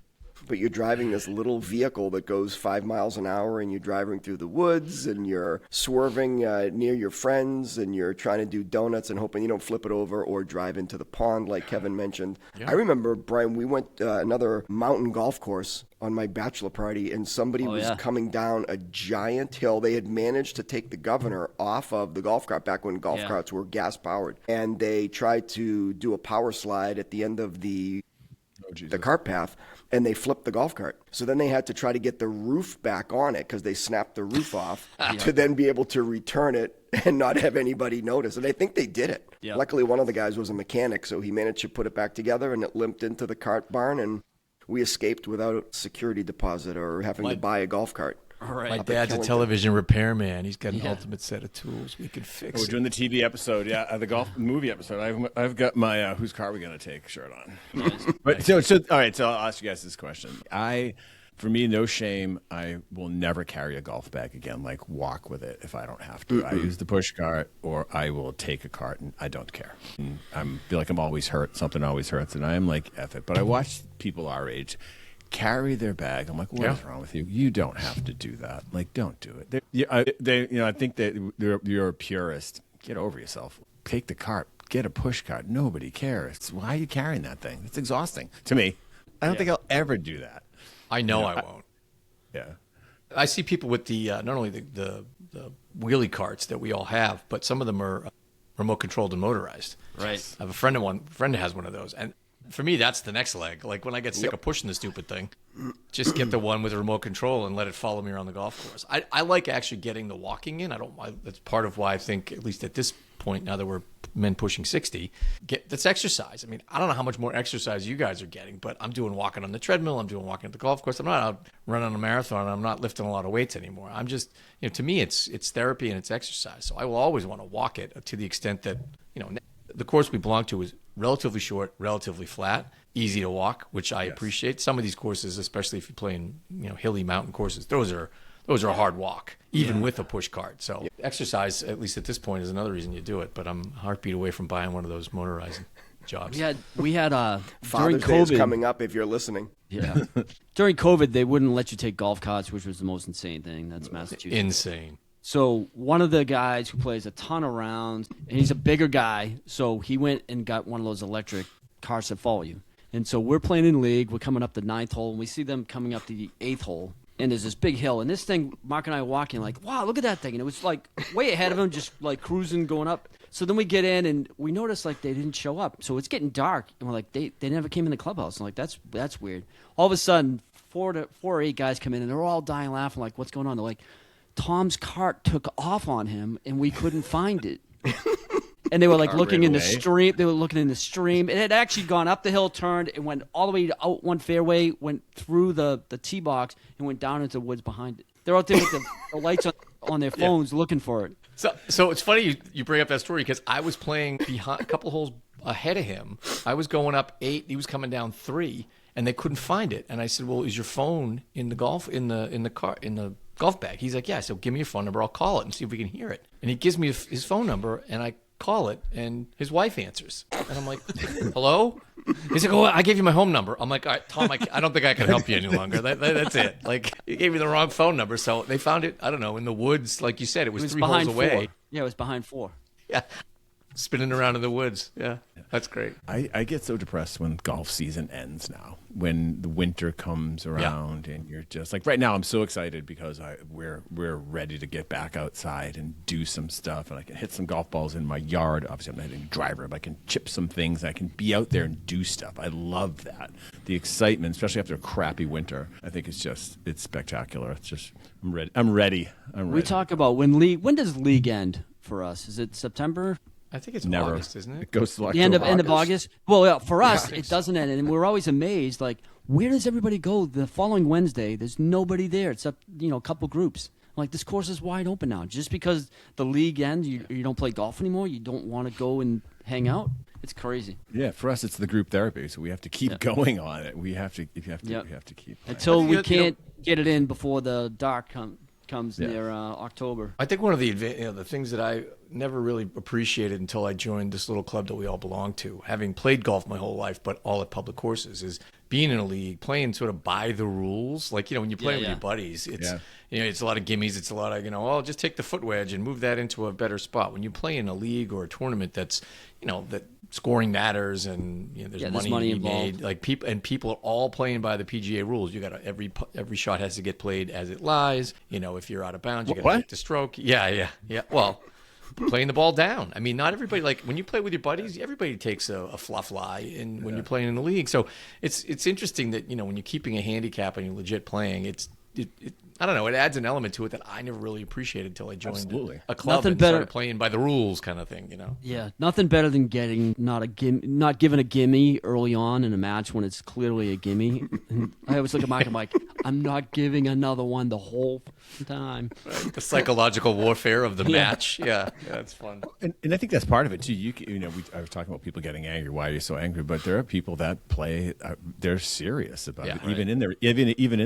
but you're driving this little vehicle that goes 5 miles an hour, and you're driving through the woods, and you're swerving near your friends, and you're trying to do donuts and hoping you don't flip it over or drive into the pond like Kevin mentioned. I remember, Brian, we went another mountain golf course on my bachelor party, and somebody was coming down a giant hill. They had managed to take the governor off of the golf cart back when golf carts were gas powered, and they tried to do a power slide at the end of the cart path, and they flipped the golf cart. So then they had to try to get the roof back on it because they snapped the roof off to then be able to return it and not have anybody notice. And I think they did it. Luckily, one of the guys was a mechanic, so he managed to put it back together, and it limped into the cart barn, and we escaped without security deposit or having to buy a golf cart. My dad's a television repairman. He's got an ultimate set of tools. We can fix it. We're doing the TV episode, the golf movie episode. I've got my "Whose car are we gonna take?" shirt on. But so all right. So I'll ask you guys this question. For me, no shame. I will never carry a golf bag again. Like walk with it if I don't have to. I use the push cart, or I will take a cart, and I don't care. And I feel like I'm always hurt. Something always hurts, and I am like F it. But I watch people our age carry their bag. I'm like, what is wrong with you? You don't have to do that. Like, don't do it. I think that you're a purist. Get over yourself. Take the cart. Get a push cart. Nobody cares. Why are you carrying that thing? It's exhausting to me. I don't think I'll ever do that. I know I won't. Yeah. I see people with the not only the wheelie carts that we all have, but some of them are remote controlled and motorized. Right. I have a friend that has one of those, and for me, that's the next leg. Like when I get sick of pushing the stupid thing, just get the one with a remote control and let it follow me around the golf course. I like actually getting the walking in. That's part of why I think, at least at this point, now that we're men pushing 60, that's exercise. I mean, I don't know how much more exercise you guys are getting, but I'm doing walking on the treadmill. I'm doing walking at the golf course. I'm not out running a marathon. I'm not lifting a lot of weights anymore. I'm just, to me, it's therapy and it's exercise. So I will always want to walk it to the extent that, the course we belong to is relatively short, relatively flat, easy to walk, which I appreciate. Some of these courses, especially if you play in hilly mountain courses, those are a hard walk, even with a push cart. So exercise, at least at this point, is another reason you do it. But I'm a heartbeat away from buying one of those motorized jobs. We had Father's Day is coming up if you're listening. Yeah. During COVID, they wouldn't let you take golf carts, which was the most insane thing. That's Massachusetts. Insane. So one of the guys who plays a ton of rounds, and he's a bigger guy, so he went and got one of those electric cars that follow you. And so we're playing in league. We're coming up the 9th hole, and we see them coming up the 8th hole. And there's this big hill. And this thing, Mark and I are walking like, wow, look at that thing. And it was like way ahead of him, just like cruising, going up. So then we get in, and we notice like they didn't show up. So it's getting dark. And we're like, they never came in the clubhouse. I'm like, that's weird. All of a sudden, 4 or 8 guys come in, and they're all dying laughing like, what's going on? They're like, Tom's cart took off on him, and we couldn't find it. And they were like looking in the stream. They were looking in the stream. It had actually gone up the hill, turned, and went all the way out one fairway, went through the tee box, and went down into the woods behind it. They're out there with the lights on their phones looking for it. So it's funny you bring up that story because I was playing behind a couple holes ahead of him. I was going up 8. He was coming down 3, and they couldn't find it. And I said, "Well, is your phone in the golf golf bag?" He's like, "Yeah." So give me your phone number. I'll call it and see if we can hear it. And he gives me his phone number, and I call it, and his wife answers. And I'm like, "Hello?" He's like, "Oh, I gave you my home number." I'm like, "All right, Tom, I don't think I can help you any longer. That's it. Like, you gave me the wrong phone number." So they found it, I don't know, in the woods. Like you said, it was 3 holes away. 4. Yeah, it was behind 4. Yeah. Spinning around in the woods. Yeah, that's great. I get so depressed when golf season ends now, when the winter comes around and you're just like, right now I'm so excited because we're ready to get back outside and do some stuff, and I can hit some golf balls in my yard. Obviously I'm not hitting a driver, but I can chip some things. I can be out there and do stuff. I love that. The excitement, especially after a crappy winter, I think it's spectacular. It's just, I'm ready. We talk about when does league end for us? Is it September? I think it's August, isn't it? It goes to the end of August. Well, yeah, for us, it doesn't end, and we're always amazed. Like, where does everybody go the following Wednesday? There's nobody there except a couple groups. Like, this course is wide open now. Just because the league ends, you don't play golf anymore. You don't want to go and hang out. It's crazy. Yeah, for us, it's the group therapy, so we have to keep going on it. We have to keep until we can't get it in before the dark comes near October. I think one of the things that I never really appreciated until I joined this little club that we all belong to, having played golf my whole life, but all at public courses, is being in a league, playing sort of by the rules. Like, when you play with your buddies, it's, it's a lot of gimmies. It's a lot of, oh, just take the foot wedge and move that into a better spot. When you play in a league or a tournament that's, that scoring matters and there's money to be made. Like people are all playing by the PGA rules. You got every shot has to get played as it lies. If you're out of bounds, you got to hit the stroke. Yeah. Well, playing the ball down. I mean, not everybody, like when you play with your buddies, everybody takes a fluff lie when you're playing in the league. So it's interesting that when you're keeping a handicap and you're legit playing, it I don't know. It adds an element to it that I never really appreciated until I joined a club and started playing by the rules, kind of thing. Yeah, nothing better than getting not given a gimme early on in a match when it's clearly a gimme. And I always look at Mike. I'm like, I'm not giving another one the whole time. Right. The psychological warfare of the match. Yeah, it's fun. And I think that's part of it too. I was talking about people getting angry. Why are you so angry? But there are people that play. They're serious about it, even in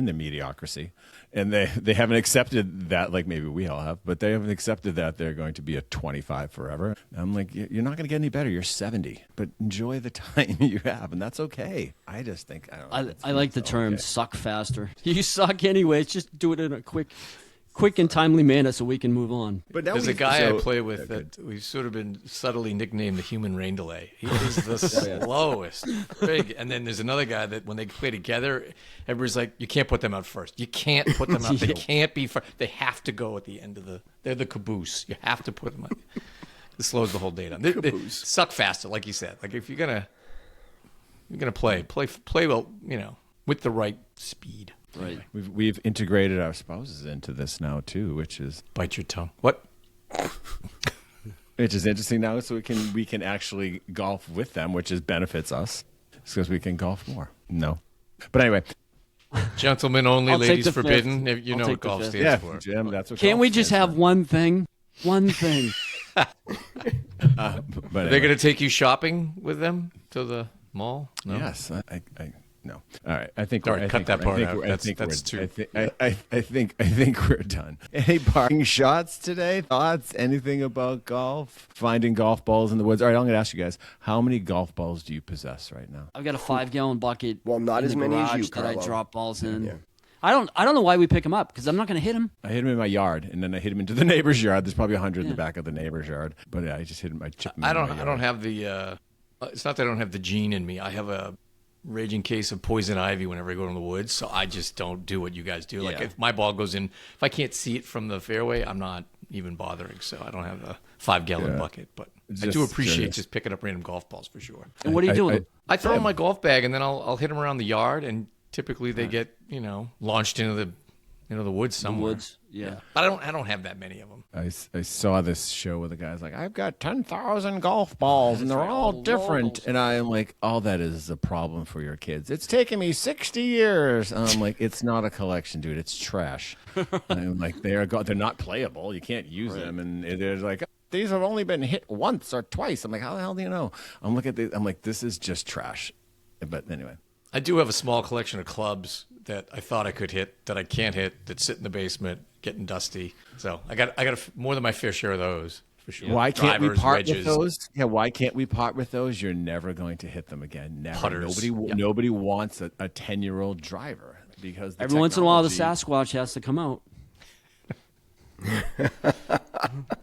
their mediocrity. And they haven't accepted that, like maybe we all have, but they haven't accepted that they're going to be a 25 forever. I'm like, you're not going to get any better. You're 70, but enjoy the time you have, and that's okay. I just think I like the term "suck faster." You suck anyways. Just do it in a quick and timely manner so we can move on. But there's a guy I play with that we've sort of been subtly nicknamed the human rain delay. He is the slowest. Big. And then there's another guy that when they play together, everybody's like, you can't put them out first. You can't put them out. They can't be first. They have to go at the end of they're the caboose. You have to put them out. It slows the whole day down. They suck faster, like you said. Like if you're gonna play well, with the right speed. Right. We've integrated our spouses into this now too, which is bite your tongue. What? Which is interesting now, so we can actually golf with them, which benefits us because we can golf more. No, but anyway, gentlemen only, ladies forbidden. You know what golf stands for. Jim, that's what. Can't we just have one thing? One thing. But they're going to take you shopping with them to the mall? No? Yes, I no. All right. I think cut that part out. That's too. I think we're done. Any parting shots today? Thoughts? Anything about golf? Finding golf balls in the woods? All right. I'm going to ask you guys: how many golf balls do you possess right now? I've got a 5-gallon bucket. Well, not in as the many as you, garage Carlo. that I drop balls in. Yeah. I don't know why we pick them up because I'm not going to hit them. I hit them in my yard, and then I hit them into the neighbor's yard. There's probably 100 in the back of the neighbor's yard, but I just hit them. I don't have the. It's not that I don't have the gene in me. I have a raging case of poison ivy whenever I go in the woods, so I just don't do what you guys do. Like if my ball goes in, if I can't see it from the fairway, I'm not even bothering. So I don't have a 5-gallon bucket, but I do appreciate just picking up random golf balls for sure. And what do you do with them? I throw them in my golf bag, and then I'll hit them around the yard, and typically they get launched into the woods somewhere. The woods, yeah. But I don't have that many of them. I saw this show where the guy's like, I've got 10,000 golf balls and they're all different. And I'm like, all that is a problem for your kids. It's taken me 60 years. And I'm like, it's not a collection, dude. It's trash. And I'm like, they're not playable. You can't use them. And they're like, these have only been hit once or twice. I'm like, how the hell do you know? I'm looking at this. I'm like, this is just trash. But anyway. I do have a small collection of clubs that I thought I could hit, that I can't hit, that sit in the basement, getting dusty. So I got more than my fair share of those, for sure. Why can't we part wedges. with those? Yeah, why can't we part with those? You're never going to hit them again. Never. Putters. Nobody wants a 10-year-old driver because every once in a while the Sasquatch has to come out.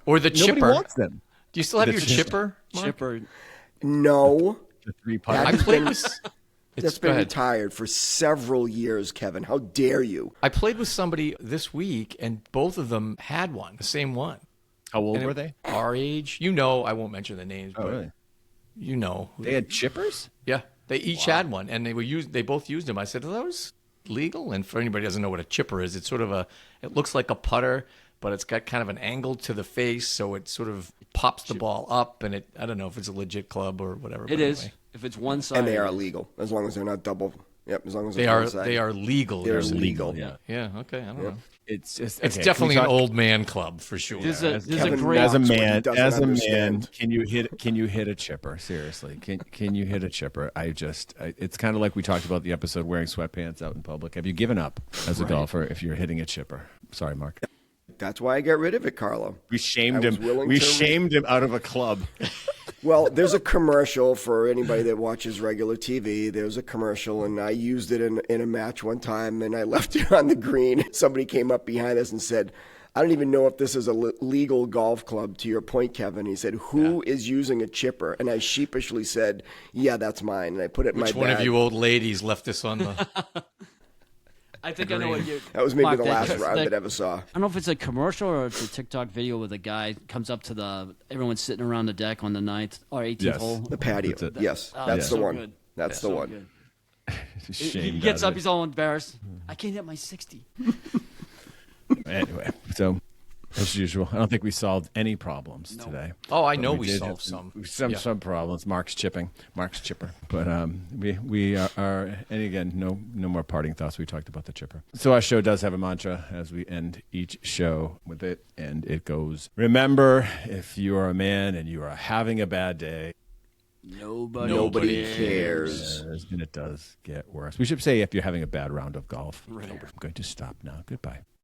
Or the chipper. Nobody wants them. Do you still have your chipper, Mark? Chipper. No. The 3-putt. I played with... That's been retired for several years, Kevin. How dare you? I played with somebody this week, and both of them had one, the same one. How old were they? Our age. I won't mention the names, but really? They had chippers? Yeah, they each had one, and they both used them. I said, are those legal? And for anybody who doesn't know what a chipper is, it's sort of it looks like a putter, but it's got kind of an angle to the face, so it sort of pops the ball up, and I don't know if it's a legit club or whatever. It is. If it's one side. And they are illegal, as long as they're not double. Yep, as long as they are legal. They're legal. Yeah. Okay. I don't know. It's just it's definitely an old man club for sure. There's a Kevin great as a man, understand. can you hit a chipper? Seriously, can you hit a chipper? It's kind of like we talked about the episode wearing sweatpants out in public. Have you given up as a golfer if you're hitting a chipper? Sorry, Mark. That's why I got rid of it, Carlo. We shamed I was him. willing We to shamed him out of a club. Well, there's a commercial for anybody that watches regular TV. There's a commercial, and I used it in a match one time, and I left it on the green. Somebody came up behind us and said, I don't even know if this is a legal golf club, to your point, Kevin. He said, who is using a chipper? And I sheepishly said, yeah, that's mine. And I put it in my bag. Which one of you old ladies left this on the... I think I know what you. That was maybe Mark, the last round that I ever saw. I don't know if it's a commercial or it's a TikTok video where the guy comes up to everyone's sitting around the deck on the 9th or 18th Yes. hole. The patio. Yes, Oh, that's the so one. good. That's the So one. good. He Shamed gets out up, of he's all embarrassed. I can't hit my 60. it. Anyway, so as usual, I don't think we solved any problems today. Oh, I know But we did solved have some. Yeah. some problems. Mark's chipper, but we are, and again, no more parting thoughts. We talked about the chipper. So our show does have a mantra as we end each show with it, and it goes: remember, if you are a man and you are having a bad day, Nobody cares. and it does get worse. We should say if you're having a bad round of golf. Right. I'm going to stop now. Goodbye.